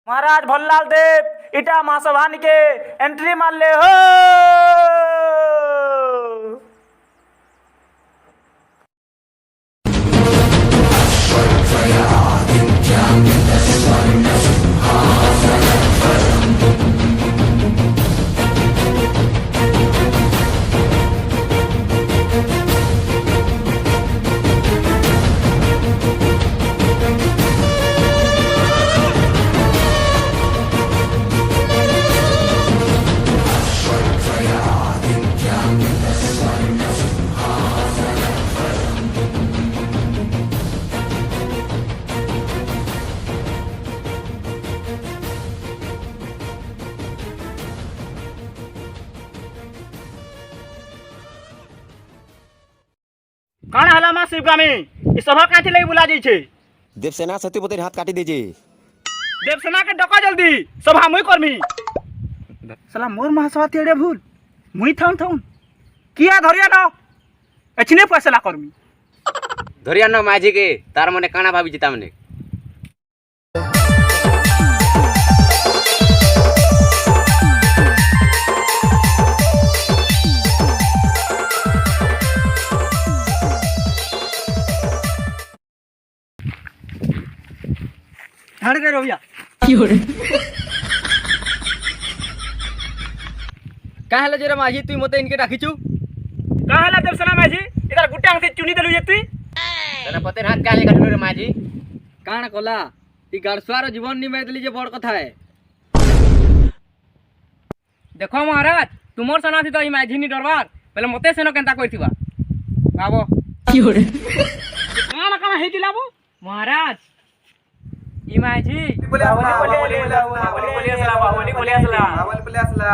महाराज भल्लाल देव इटा मासवानी के एंट्री मान ले हो। कौन हला मां शिवगामी ई सभा काथी लई बुला जी छे। देवसेना सत्यपतिर हाथ काटी दीजिए। देवसेना के डका जल्दी सभा मुई करमी। साला मोर महासभा तेड़े भूल मुई थाउन थाउन किया धरिया न एछने फैसला करमी। धरिया न माझी के तार मने काना भाभी जिता मने ठाड़ के रोबिया का हला जरा माझी तू मते इनके राखीचू का हला देवसेना माझी इधर गुट्टे अंग से चुनी देलु जे तू तने पते हाथ काले काटनु रे माझी काण कला ई गाड़सुआर जीवन निमे देली जे बड़ कथा है। देखो महाराज तुमर सना थी तो ई माझी नी डरवार पहले मते सेनो केंता करथिबा आबो काना काना हे दिलाबो महाराज ई माझी बोले असला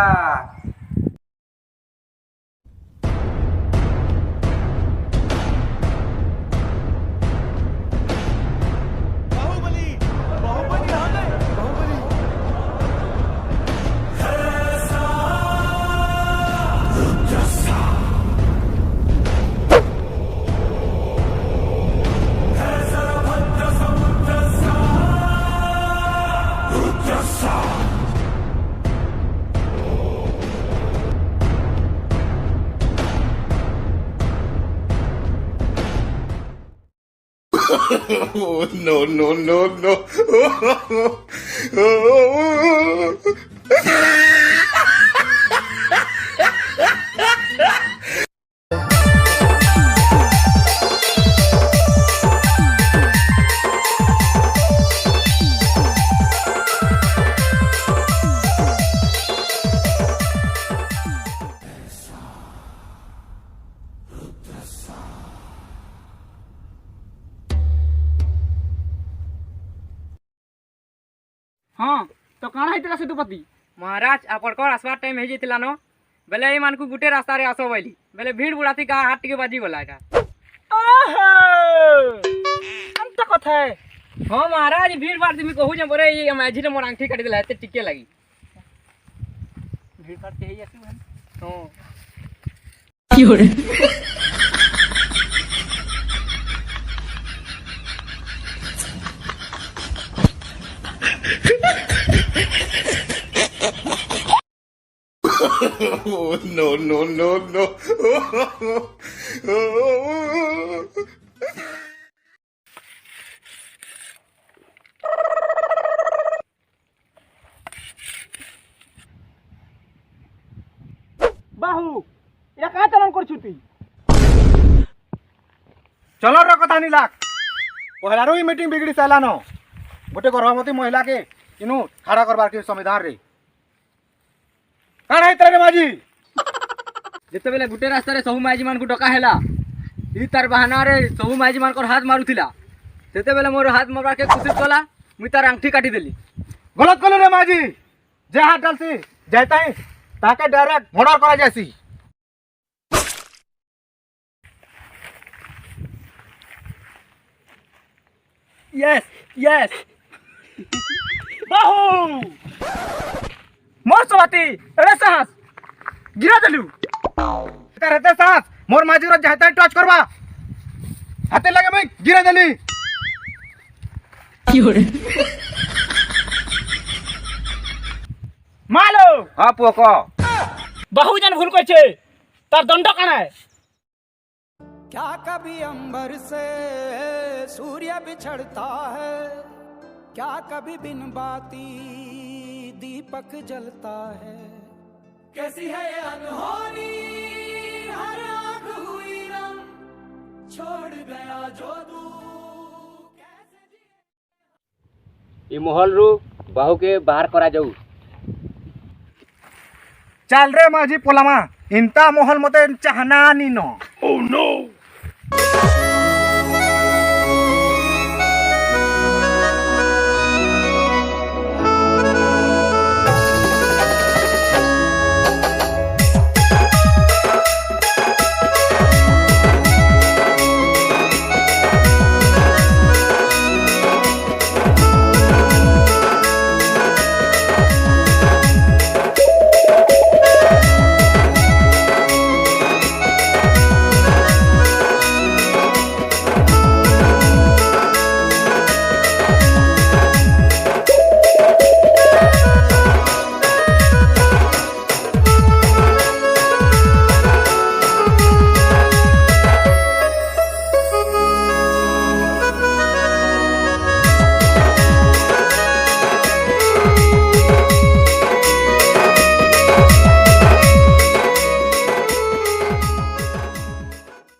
Oh, no, no, no, no. हाँ तो काना हेतला सेतुपति महाराज आपड़कर आसवार टाइम हे जेतिला न बेले ए मान को गुटे रास्ता रे आसो बैली बेले भीड़ बुड़ाती का हाथ टिके बाजी गला का ओहो अंत कथा है। हां महाराज भीड़ बार तुम कहू जे बरे ये माझी रे मोर अंगठी काटी देला एते टिके लागी भीड़ बार के हे आसु हां क्यों Oh, no, no, no, no. बाहू या का चलन करछु ती चलो रो कथा नी लाग पहला रो मीटिंग बिगड़ी साला न गोटे गर्भवती महिला के इनु खड़ा करबार के संविधान रे काना हेतरा रे माझी जेते बेले गुटे रास्ता रे सबु माझी मान को डका हैला ई तार बहाना रे सबु माझी मान को हाथ मारुथिला जेते बेले मोर हाथ मारबा के कोशिश कला मुई तार अंगठी काटी देली। गलत कलो रे माझी जे हाथ डालसी जायताई ताके डायरेक्ट मर्डर करा जायसी। यस यस बाहू मोर सवाती एड़े साहस गिरा देलु रहते साहस मोर माझी रो जायता टच करबा हाथे लगे मैं गिरा देली हाँ पुओ कह बहु जन भूल कइछे तार दंड काना है क्या कभी अंबर से सूर्य बिछड़ता है, क्या कभी बिन बाती दीपक जलता है, कैसी है ये अनहोनी हर आँख हुई नम, छोड़ गया जो तू ई महल रु बाहु के बाहर करा जाऊ चल रे माझी पोलामा इंता मोहल मते चाहना नी नो